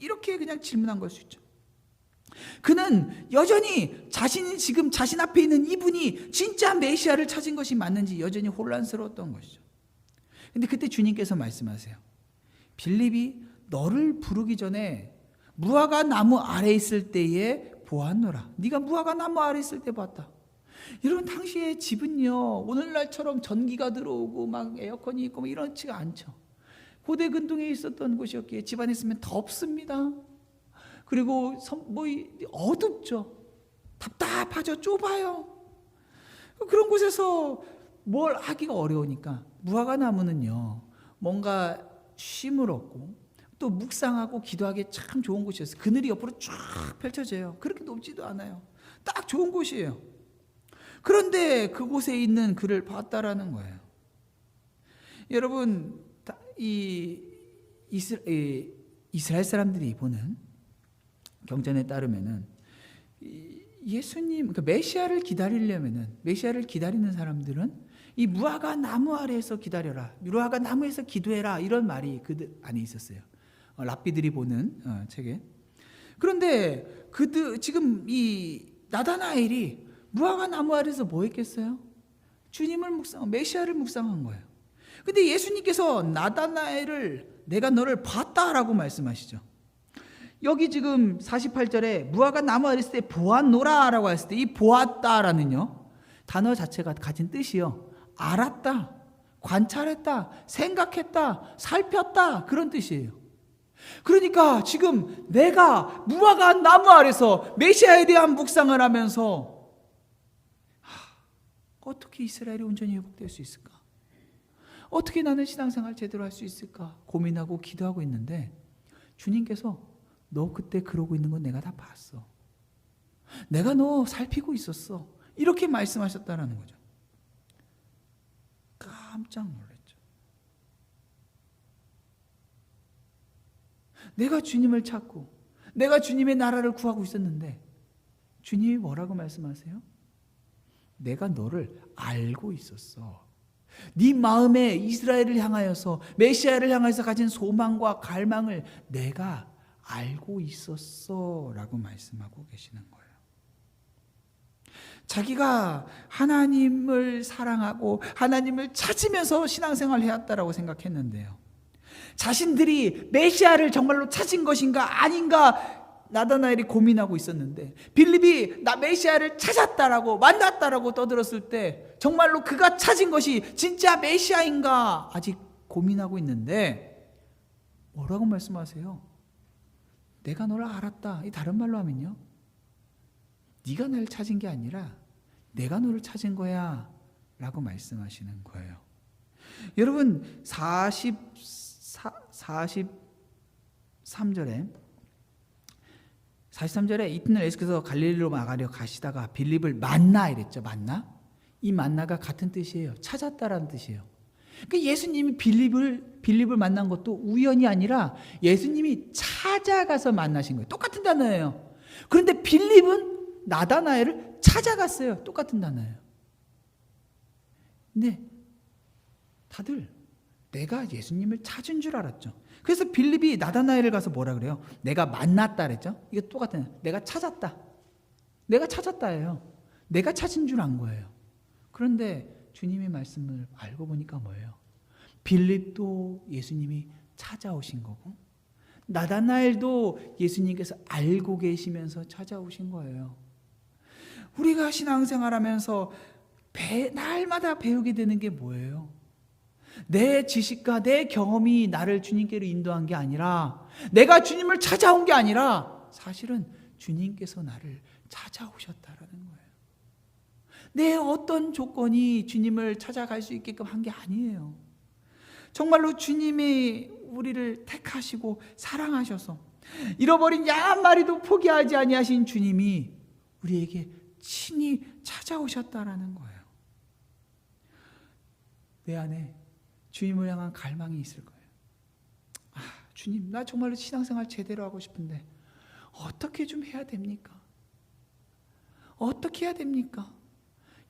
이렇게 그냥 질문한 걸 수 있죠. 그는 여전히 자신이 지금 자신 앞에 있는 이분이 진짜 메시아를 찾은 것이 맞는지 여전히 혼란스러웠던 것이죠. 근데 그때 주님께서 말씀하세요. 빌립이 너를 부르기 전에 무화과 나무 아래 있을 때에 보았노라. 네가 무화과 나무 아래 있을 때 봤다. 여러분, 당시의 집은요, 오늘날처럼 전기가 들어오고 막 에어컨이 있고 뭐 이렇지가 않죠. 고대 근동에 있었던 곳이었기에 집안에 있으면 덥습니다. 그리고 어둡죠. 답답하죠. 좁아요. 그런 곳에서 뭘 하기가 어려우니까 무화과 나무는요, 뭔가 쉼을 얻고 또 묵상하고 기도하기에 참 좋은 곳이었어요. 그늘이 옆으로 쫙 펼쳐져요. 그렇게 높지도 않아요. 딱 좋은 곳이에요. 그런데 그곳에 있는 그를 봤다라는 거예요. 여러분, 이 이스라엘 사람들이 보는 경전에 따르면은 예수님, 그러니까 메시아를 기다리려면은, 메시아를 기다리는 사람들은 이 무화과 나무 아래에서 기다려라, 무화과 나무에서 기도해라, 이런 말이 그 안에 있었어요. 랍비들이 보는 책에. 그런데 지금 이 나다나엘이 무화과 나무 아래에서 뭐 했겠어요? 주님을 메시아를 묵상한 거예요. 근데 예수님께서 나다나엘을 내가 너를 봤다라고 말씀하시죠. 여기 지금 48절에 무화과 나무 아래 있을 때 보았노라라고 했을 때 이 보았다라는요, 단어 자체가 가진 뜻이요, 알았다, 관찰했다, 생각했다, 살폈다, 그런 뜻이에요. 그러니까 지금 내가 무화과 나무 아래서 메시아에 대한 묵상을 하면서 어떻게 이스라엘이 온전히 회복될 수 있을까? 어떻게 나는 신앙생활 제대로 할 수 있을까? 고민하고 기도하고 있는데 주님께서 너 그때 그러고 있는 건 내가 다 봤어. 내가 너 살피고 있었어. 이렇게 말씀하셨다라는 거죠. 깜짝 놀랐죠. 내가 주님을 찾고 내가 주님의 나라를 구하고 있었는데 주님이 뭐라고 말씀하세요? 내가 너를 알고 있었어. 네 마음에 이스라엘을 향하여서 메시아를 향해서 가진 소망과 갈망을 내가 알고 있었어 라고 말씀하고 계시는 거예요. 자기가 하나님을 사랑하고 하나님을 찾으면서 신앙생활을 해왔다라고 생각했는데요, 자신들이 메시아를 정말로 찾은 것인가 아닌가 나다나엘이 고민하고 있었는데 빌립이 나 메시아를 찾았다라고 만났다라고 떠들었을 때 정말로 그가 찾은 것이 진짜 메시아인가 아직 고민하고 있는데 뭐라고 말씀하세요? 내가 너를 알았다. 이 다른 말로 하면요, 네가 나를 찾은 게 아니라 내가 너를 찾은 거야 라고 말씀하시는 거예요. 여러분, 43절에 이튿날 예수께서 갈릴리로 나가려 가시다가 빌립을 만나 이랬죠. 만나? 이 만나가 같은 뜻이에요. 찾았다라는 뜻이에요. 그러니까 예수님이 빌립을 만난 것도 우연이 아니라 예수님이 찾아가서 만나신 거예요. 똑같은 단어예요. 그런데 빌립은 나다나엘을 찾아갔어요. 똑같은 단어예요. 근데 다들 내가 예수님을 찾은 줄 알았죠. 그래서 빌립이 나다나엘을 가서 뭐라 그래요? 내가 만났다 그랬죠. 이게 똑같은, 내가 찾았다. 내가 찾았다예요. 내가 찾은 줄 안 거예요. 그런데 주님의 말씀을 알고 보니까 뭐예요? 빌립도 예수님이 찾아오신 거고 나다나엘도 예수님께서 알고 계시면서 찾아오신 거예요. 우리가 신앙생활하면서 날마다 배우게 되는 게 뭐예요? 내 지식과 내 경험이 나를 주님께로 인도한 게 아니라, 내가 주님을 찾아온 게 아니라 사실은 주님께서 나를 찾아오셨다라는 거예요. 내 어떤 조건이 주님을 찾아갈 수 있게끔 한 게 아니에요. 정말로 주님이 우리를 택하시고 사랑하셔서 잃어버린 양 한 마리도 포기하지 아니하신 주님이 우리에게 친히 찾아오셨다라는 거예요. 내 안에 주님을 향한 갈망이 있을 거예요. 주님, 나 정말로 신앙생활 제대로 하고 싶은데 어떻게 좀 해야 됩니까? 어떻게 해야 됩니까?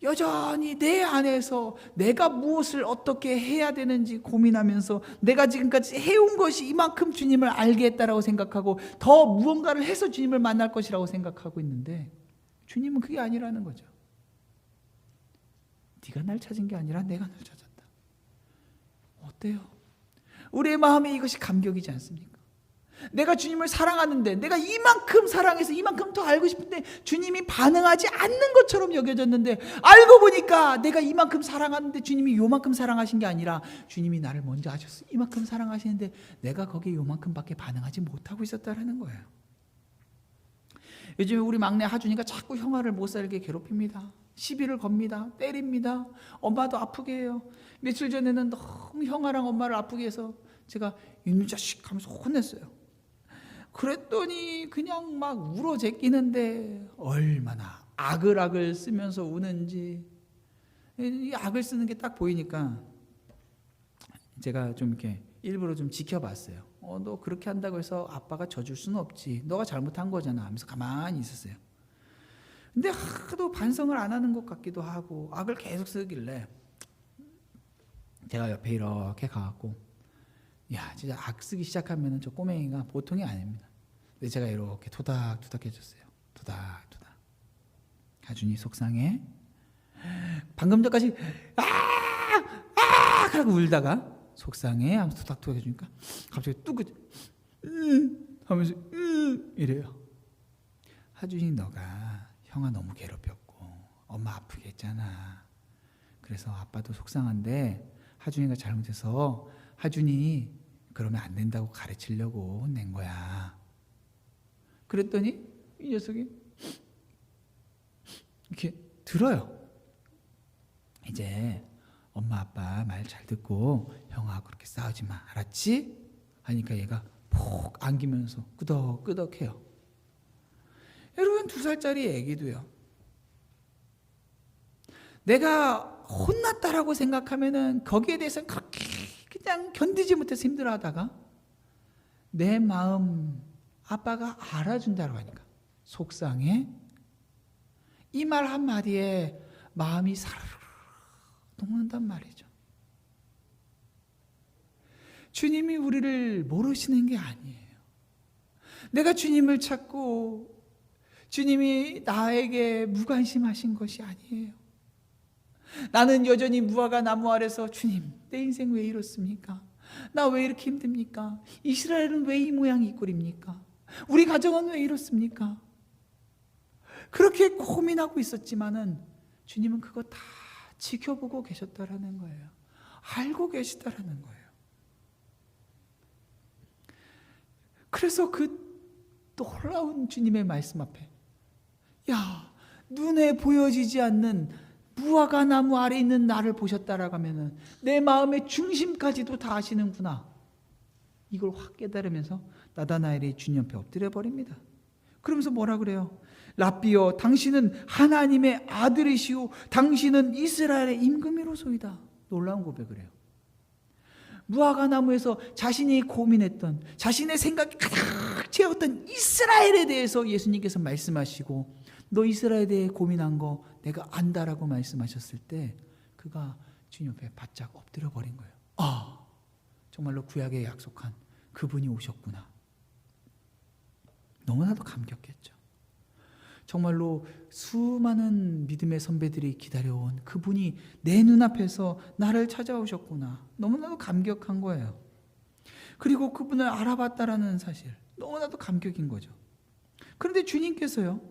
여전히 내 안에서 내가 무엇을 어떻게 해야 되는지 고민하면서 내가 지금까지 해온 것이 이만큼 주님을 알게 했다라고 생각하고 더 무언가를 해서 주님을 만날 것이라고 생각하고 있는데 주님은 그게 아니라는 거죠. 네가 날 찾은 게 아니라 내가 날 찾았다. 어때요? 우리의 마음에 이것이 감격이지 않습니까? 내가 주님을 사랑하는데, 내가 이만큼 사랑해서 이만큼 더 알고 싶은데 주님이 반응하지 않는 것처럼 여겨졌는데, 알고 보니까 내가 이만큼 사랑하는데 주님이 요만큼 사랑하신 게 아니라 주님이 나를 먼저 아셨어. 이만큼 사랑하시는데 내가 거기에 요만큼밖에 반응하지 못하고 있었다라는 거예요. 요즘에 우리 막내 하준이가 자꾸 형아를 못 살게 괴롭힙니다. 시비를 겁니다. 때립니다. 엄마도 아프게 해요. 며칠 전에는 너무 형아랑 엄마를 아프게 해서 제가 이놈 자식 하면서 혼냈어요. 그랬더니 그냥 막 울어 제끼는데 얼마나 악을 쓰면서 우는지, 이 악을 쓰는 게 딱 보이니까 제가 좀 이렇게 일부러 좀 지켜봤어요. 너 그렇게 한다고 해서 아빠가 져줄 수는 없지. 너가 잘못한 거잖아 하면서 가만히 있었어요. 근데 하도 반성을 안 하는 것 같기도 하고 악을 계속 쓰길래 제가 옆에 이렇게 가갖고, 야, 진짜 악 쓰기 시작하면 저 꼬맹이가 보통이 아닙니다. 근데 제가 이렇게 토닥토닥 해줬어요. 토닥토닥. 하준이 속상해. 방금 전까지 하고 울다가 속상해 하면서 토닥토닥 해주니까 갑자기 뚝 하면서 이래요. 하준이, 너가 형아 너무 괴롭혔고 엄마 아프게 했잖아. 그래서 아빠도 속상한데 하준이가 잘못해서 하준이 그러면 안 된다고 가르치려고 낸 거야. 그랬더니 이 녀석이 이렇게 들어요. 이제 엄마 아빠 말 잘 듣고 형아 그렇게 싸우지 마, 알았지? 하니까 얘가 폭 안기면서 끄덕끄덕해요. 여러분, 2살짜리 애기도요, 내가 혼났다라고 생각하면은 거기에 대해서 그렇게 그냥 견디지 못해서 힘들어하다가 내 마음 아빠가 알아준다고 하니까 속상해? 이 말 한마디에 마음이 사르르 녹는단 말이죠. 주님이 우리를 모르시는 게 아니에요. 내가 주님을 찾고 주님이 나에게 무관심하신 것이 아니에요. 나는 여전히 무화과 나무 아래서 주님, 내 인생 왜 이렇습니까? 나 왜 이렇게 힘듭니까? 이스라엘은 왜 이 모양이 이 꼴입니까? 우리 가정은 왜 이렇습니까? 그렇게 고민하고 있었지만은 주님은 그거 다 지켜보고 계셨다라는 거예요. 알고 계시다라는 거예요. 그래서 그 놀라운 주님의 말씀 앞에, 야, 눈에 보여지지 않는 무화과 나무 아래 있는 나를 보셨다라고 하면은 내 마음의 중심까지도 다 아시는구나. 이걸 확 깨달으면서 나다나엘이 주님 옆에 엎드려 버립니다. 그러면서 뭐라 그래요? 랍비여, 당신은 하나님의 아들이시오, 당신은 이스라엘의 임금이로소이다. 놀라운 고백을 해요. 무화과 나무에서 자신이 고민했던, 자신의 생각이 가득 채웠던 이스라엘에 대해서 예수님께서 말씀하시고, 너 이스라엘에 대해 고민한 거 내가 안다라고 말씀하셨을 때 그가 주님 옆에 바짝 엎드려 버린 거예요. 아, 정말로 구약에 약속한 그분이 오셨구나. 너무나도 감격했죠. 정말로 수많은 믿음의 선배들이 기다려온 그분이 내 눈앞에서 나를 찾아오셨구나. 너무나도 감격한 거예요. 그리고 그분을 알아봤다라는 사실, 너무나도 감격인 거죠. 그런데 주님께서요,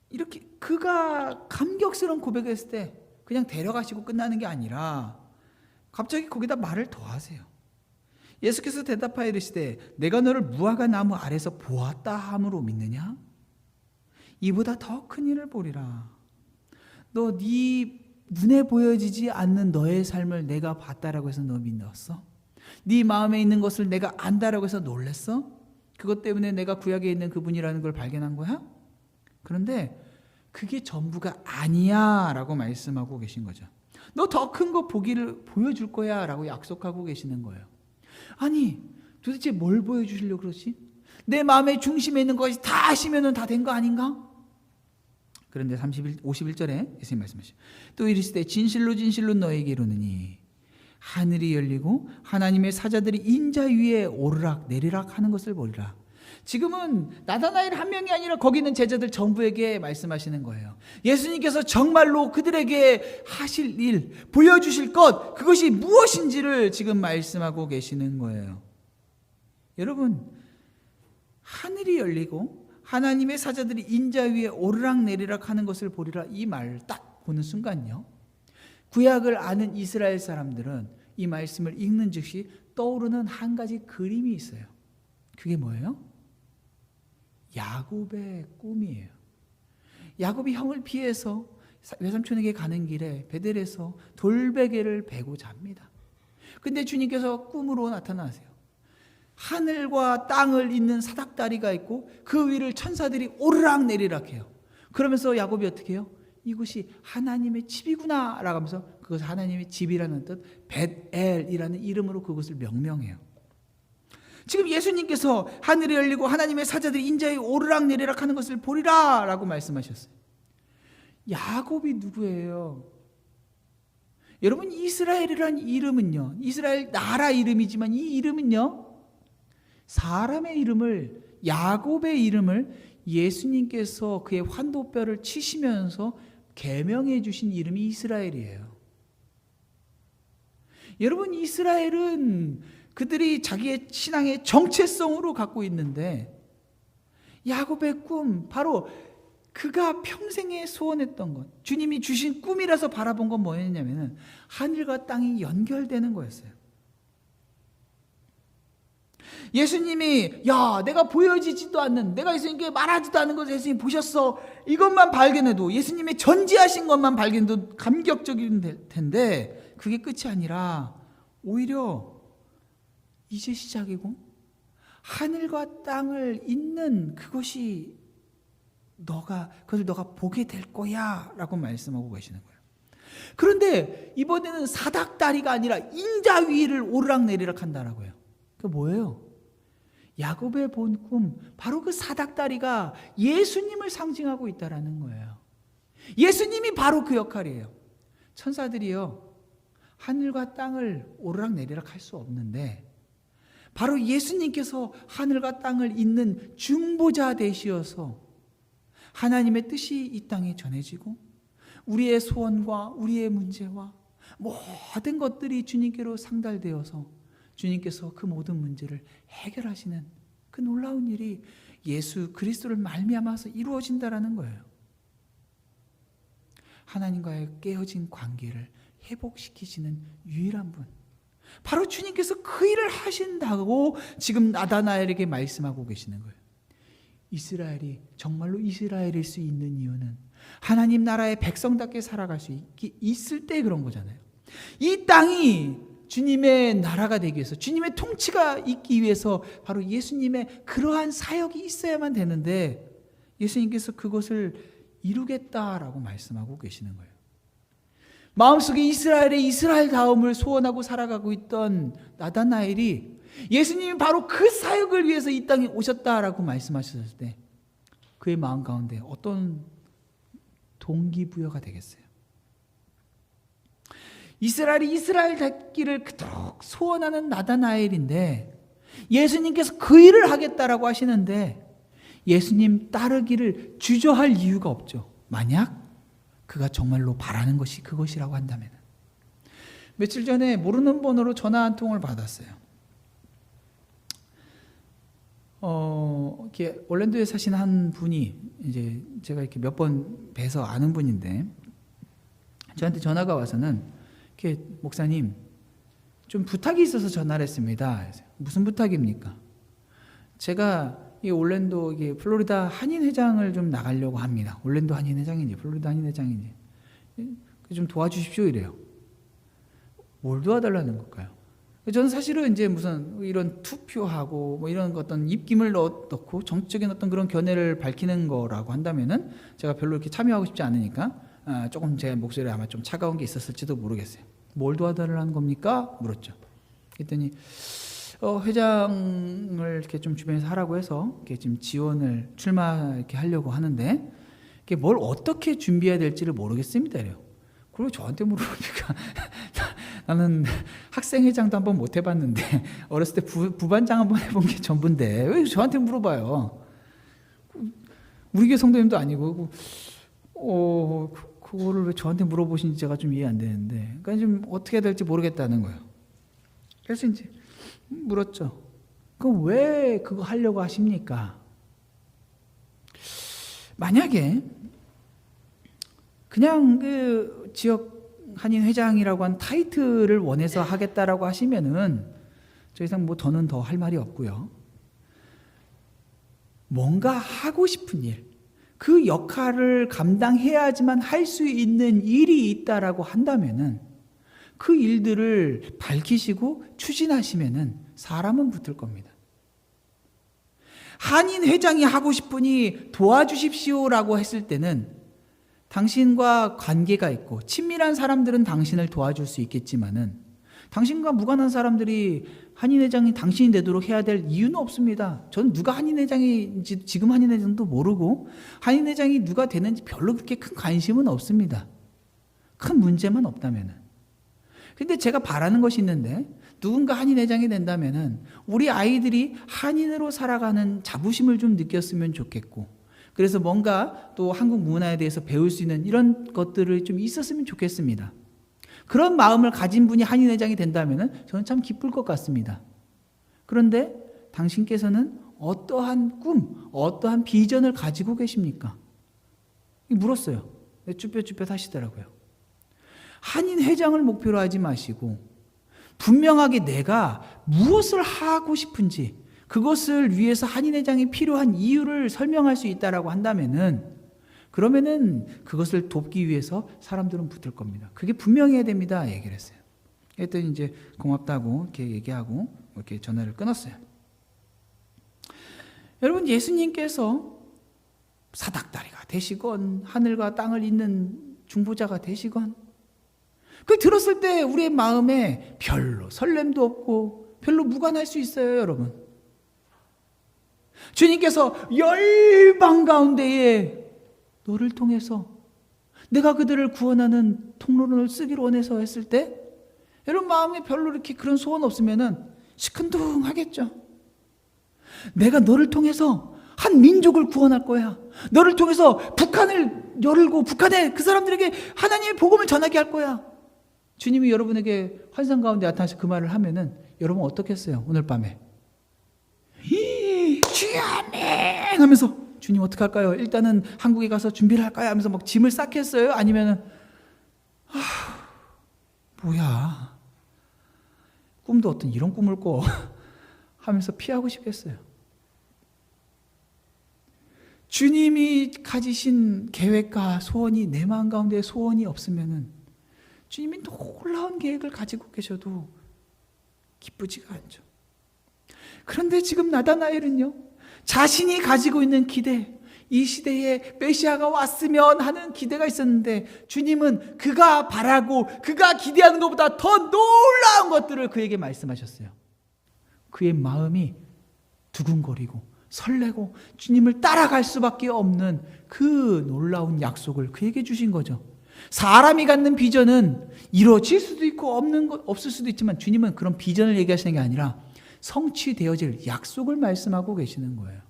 이렇게 그가 감격스러운 고백을 했을 때 그냥 데려가시고 끝나는 게 아니라 갑자기 거기다 말을 더 하세요. 예수께서 대답하여 이르시되 내가 너를 무화과 나무 아래서 보았다 함으로 믿느냐? 이보다 더 큰 일을 보리라. 너 네 눈에 보여지지 않는 너의 삶을 내가 봤다라고 해서 너 믿었어? 네 마음에 있는 것을 내가 안다라고 해서 놀랬어? 그것 때문에 내가 구약에 있는 그분이라는 걸 발견한 거야? 그런데 그게 전부가 아니야 라고 말씀하고 계신 거죠. 너 더 큰 거 보여줄 거야 라고 약속하고 계시는 거예요. 아니, 도대체 뭘 보여주시려고 그러지? 내 마음의 중심에 있는 것이 다 하시면 다 된 거 아닌가? 그런데 51절에 예수님 말씀하시죠. 또 이르시되 진실로 진실로 너에게 이르노니 하늘이 열리고 하나님의 사자들이 인자 위에 오르락 내리락 하는 것을 보리라. 지금은 나다나엘 한 명이 아니라 거기 있는 제자들 전부에게 말씀하시는 거예요. 예수님께서 정말로 그들에게 하실 일, 보여주실 것, 그것이 무엇인지를 지금 말씀하고 계시는 거예요. 여러분, 하늘이 열리고 하나님의 사자들이 인자 위에 오르락 내리락 하는 것을 보리라, 이 말을 딱 보는 순간요, 구약을 아는 이스라엘 사람들은 이 말씀을 읽는 즉시 떠오르는 한 가지 그림이 있어요. 그게 뭐예요? 야곱의 꿈이에요. 야곱이 형을 피해서 외삼촌에게 가는 길에 베델에서 돌베개를 베고 잡니다. 근데 주님께서 꿈으로 나타나세요. 하늘과 땅을 잇는 사닥다리가 있고 그 위를 천사들이 오르락 내리락 해요. 그러면서 야곱이 어떻게 해요? 이곳이 하나님의 집이구나 라고 하면서 그것을 하나님의 집이라는 뜻 벳엘이라는 이름으로 그것을 명명해요. 지금 예수님께서 하늘이 열리고 하나님의 사자들이 인자에 오르락 내리락 하는 것을 보리라 라고 말씀하셨어요. 야곱이 누구예요? 여러분, 이스라엘이라는 이름은요, 이스라엘 나라 이름이지만 이 이름은요, 사람의 이름을, 야곱의 이름을 예수님께서 그의 환도뼈를 치시면서 계명해 주신 이름이 이스라엘이에요. 여러분, 이스라엘은 그들이 자기의 신앙의 정체성으로 갖고 있는데, 야곱의 꿈, 바로 그가 평생에 소원했던 것, 주님이 주신 꿈이라서 바라본 건 뭐였냐면 하늘과 땅이 연결되는 거였어요. 예수님이 내가 보여지지도 않는, 내가 예수님께 말하지도 않은 것을 예수님이 보셨어, 이것만 발견해도, 예수님의 전지하신 것만 발견해도 감격적인 텐데 그게 끝이 아니라 오히려 이제 시작이고 하늘과 땅을 잇는 그것이 그것을 너가 보게 될 거야 라고 말씀하고 계시는 거예요. 그런데 이번에는 사닥다리가 아니라 인자 위를 오르락 내리락 한다라고 해요. 그게 뭐예요? 야곱의 본 꿈, 바로 그 사닥다리가 예수님을 상징하고 있다라는 거예요. 예수님이 바로 그 역할이에요. 천사들이요, 하늘과 땅을 오르락 내리락 할 수 없는데 바로 예수님께서 하늘과 땅을 잇는 중보자 되시어서 하나님의 뜻이 이 땅에 전해지고 우리의 소원과 우리의 문제와 모든 것들이 주님께로 상달되어서 주님께서 그 모든 문제를 해결하시는 그 놀라운 일이 예수 그리스도를 말미암아서 이루어진다라는 거예요. 하나님과의 깨어진 관계를 회복시키시는 유일한 분, 바로 주님께서 그 일을 하신다고 지금 나다나엘에게 말씀하고 계시는 거예요. 이스라엘이 정말로 이스라엘일 수 있는 이유는 하나님 나라의 백성답게 살아갈 수 있을 때 그런 거잖아요. 이 땅이 주님의 나라가 되기 위해서, 주님의 통치가 있기 위해서 바로 예수님의 그러한 사역이 있어야만 되는데 예수님께서 그것을 이루겠다라고 말씀하고 계시는 거예요. 마음속에 이스라엘의 이스라엘다움을 소원하고 살아가고 있던 나다나엘이 예수님이 바로 그 사역을 위해서 이 땅에 오셨다라고 말씀하셨을 때 그의 마음 가운데 어떤 동기부여가 되겠어요? 이스라엘이 이스라엘 닿기를 그토록 소원하는 나다나엘인데 예수님께서 그 일을 하겠다라고 하시는데 예수님 따르기를 주저할 이유가 없죠. 만약 그가 정말로 바라는 것이 그것이라고 한다면. 며칠 전에 모르는 번호로 전화 한 통을 받았어요. 이렇게 올랜도에 사시는 한 분이, 이제 제가 이렇게 몇 번 뵈서 아는 분인데 저한테 전화가 와서는 이렇게, 목사님 좀 부탁이 있어서 전화를 했습니다. 무슨 부탁입니까? 제가 이 올랜도, 이게 플로리다 한인회장을 좀 나가려고 합니다. 올랜도 한인회장인지 플로리다 한인회장인지 좀 도와주십시오 이래요. 뭘 도와달라는 걸까요? 저는 사실은 이제 무슨 이런 투표하고 뭐 이런 어떤 입김을 넣고 정치적인 어떤 그런 견해를 밝히는 거라고 한다면은 제가 별로 이렇게 참여하고 싶지 않으니까 조금 제 목소리에 아마 좀 차가운 게 있었을지도 모르겠어요. 뭘 도와달라는 겁니까? 물었죠. 그랬더니 회장을 이렇게 좀 주변에서 하라고 해서 이렇게 지금 지원을 출마 이렇게 하려고 하는데 뭘 어떻게 준비해야 될지를 모르겠습니다. 이래요. 그리고 저한테 물어보니까 나는 학생회장도 한번 못 해봤는데 어렸을 때 부반장 한번 해본 게 전부인데 왜 저한테 물어봐요? 우리 교회 성도님도 아니고 그거를 왜 저한테 물어보신지 제가 좀 이해 안 되는데, 그러니까 좀 어떻게 해야 될지 모르겠다는 거예요. 그래서 이제 물었죠. 그럼 왜 그거 하려고 하십니까? 만약에 그냥 그 지역 한인 회장이라고 한 타이틀을 원해서 하겠다라고 하시면은 저 이상 뭐 저는 더 할 말이 없고요. 뭔가 하고 싶은 일, 그 역할을 감당해야지만 할 수 있는 일이 있다라고 한다면은 그 일들을 밝히시고 추진하시면은 사람은 붙을 겁니다. 한인 회장이 하고 싶으니 도와주십시오라고 했을 때는 당신과 관계가 있고 친밀한 사람들은 당신을 도와줄 수 있겠지만은 당신과 무관한 사람들이 한인회장이 당신이 되도록 해야 될 이유는 없습니다. 저는 누가 한인회장인지 지금 한인회장도 모르고 한인회장이 누가 되는지 별로 그렇게 큰 관심은 없습니다. 큰 문제만 없다면은. 근데 제가 바라는 것이 있는데 누군가 한인회장이 된다면은 우리 아이들이 한인으로 살아가는 자부심을 좀 느꼈으면 좋겠고, 그래서 뭔가 또 한국 문화에 대해서 배울 수 있는 이런 것들을 좀 있었으면 좋겠습니다. 그런 마음을 가진 분이 한인회장이 된다면 저는 참 기쁠 것 같습니다. 그런데 당신께서는 어떠한 꿈, 어떠한 비전을 가지고 계십니까? 물었어요. 쭈뼛쭈뼛 하시더라고요. 한인회장을 목표로 하지 마시고 분명하게 내가 무엇을 하고 싶은지, 그것을 위해서 한인회장이 필요한 이유를 설명할 수 있다라고 한다면은 그러면은 그것을 돕기 위해서 사람들은 붙을 겁니다. 그게 분명해야 됩니다. 얘기를 했어요. 그랬더니 이제 고맙다고 이렇게 얘기하고 이렇게 전화를 끊었어요. 여러분, 예수님께서 사닥다리가 되시건 하늘과 땅을 잇는 중보자가 되시건 그 들었을 때 우리의 마음에 별로 설렘도 없고 별로 무관할 수 있어요, 여러분. 주님께서 열방 가운데에 너를 통해서 내가 그들을 구원하는 통로를 쓰기로 원해서 했을 때 여러분 마음에 별로 이렇게 그런 소원 없으면은 시큰둥하겠죠. 내가 너를 통해서 한 민족을 구원할 거야. 너를 통해서 북한을 열고 북한에 그 사람들에게 하나님의 복음을 전하게 할 거야. 주님이 여러분에게 환상 가운데 나타나서 그 말을 하면은 여러분 어떻겠어요? 오늘 밤에 주여 아멘 하면서 주님 어떡할까요? 일단은 한국에 가서 준비를 할까요? 하면서 막 짐을 싸겠어요? 아니면은 뭐야, 꿈도 어떤 이런 꿈을 꿔 하면서 피하고 싶겠어요. 주님이 가지신 계획과 소원이 내 마음 가운데 소원이 없으면은 주님이 놀라운 계획을 가지고 계셔도 기쁘지가 않죠. 그런데 지금 나다나엘은요, 자신이 가지고 있는 기대, 이 시대에 메시아가 왔으면 하는 기대가 있었는데 주님은 그가 바라고 그가 기대하는 것보다 더 놀라운 것들을 그에게 말씀하셨어요. 그의 마음이 두근거리고 설레고 주님을 따라갈 수밖에 없는 그 놀라운 약속을 그에게 주신 거죠. 사람이 갖는 비전은 이루어질 수도 있고 없을 수도 있지만 주님은 그런 비전을 얘기하시는 게 아니라 성취되어질 약속을 말씀하고 계시는 거예요.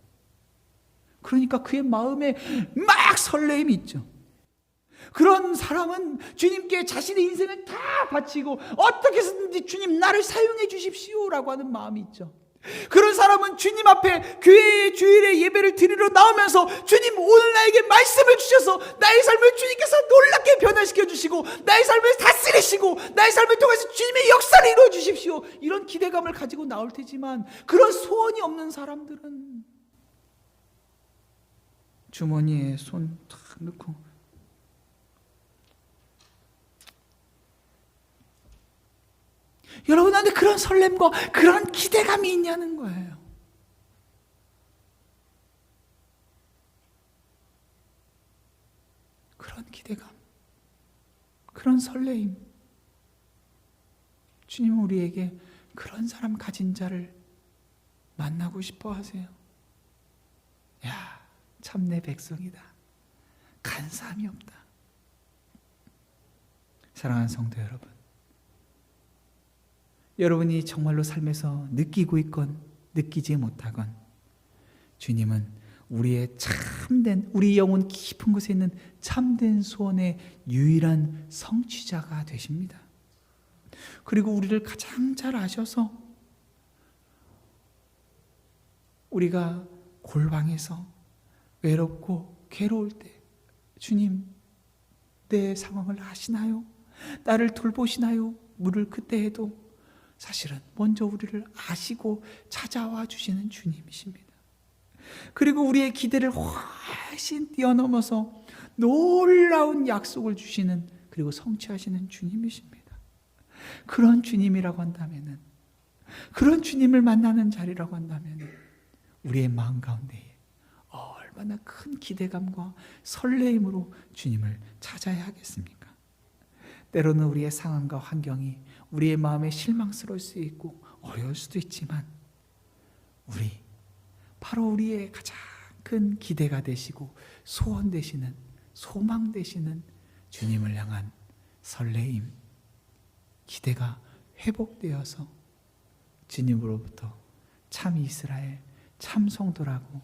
그러니까 그의 마음에 막 설레임이 있죠. 그런 사람은 주님께 자신의 인생을 다 바치고 어떻게 해서든지 주님 나를 사용해 주십시오라고 하는 마음이 있죠. 그런 사람은 주님 앞에 교회의 주일에 예배를 드리러 나오면서 주님 오늘 나에게 말씀을 주셔서 나의 삶을 주님께서 놀랍게 변화시켜 주시고 나의 삶을 다스리시고 나의 삶을 통해서 주님의 역사를 이루어 주십시오, 이런 기대감을 가지고 나올 테지만 그런 소원이 없는 사람들은 주머니에 손 탁 넣고 여러분한테 그런 설렘과 그런 기대감이 있냐는 거예요. 그런 기대감, 그런 설레임. 주님은 우리에게 그런 사람 가진 자를 만나고 싶어 하세요. 야, 참 내 백성이다. 간사함이 없다. 사랑하는 성도 여러분, 여러분이 정말로 삶에서 느끼고 있건 느끼지 못하건 주님은 우리의 참된, 우리 영혼 깊은 곳에 있는 참된 소원의 유일한 성취자가 되십니다. 그리고 우리를 가장 잘 아셔서 우리가 골방에서 외롭고 괴로울 때 주님, 내 상황을 아시나요? 나를 돌보시나요? 물을 그때에도 사실은 먼저 우리를 아시고 찾아와 주시는 주님이십니다. 그리고 우리의 기대를 훨씬 뛰어넘어서 놀라운 약속을 주시는, 그리고 성취하시는 주님이십니다. 그런 주님이라고 한다면은, 그런 주님을 만나는 자리라고 한다면 우리의 마음 가운데에 얼마나 큰 기대감과 설레임으로 주님을 찾아야 하겠습니까? 때로는 우리의 상황과 환경이 우리의 마음에 실망스러울 수 있고 어려울 수도 있지만 바로 우리의 가장 큰 기대가 되시고 소원 되시는, 소망 되시는 주님을 향한 설레임, 기대가 회복되어서 주님으로부터 참 이스라엘, 참 성도라고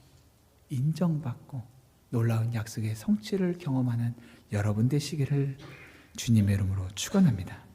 인정받고 놀라운 약속의 성취를 경험하는 여러분 되시기를 주님의 이름으로 축원합니다.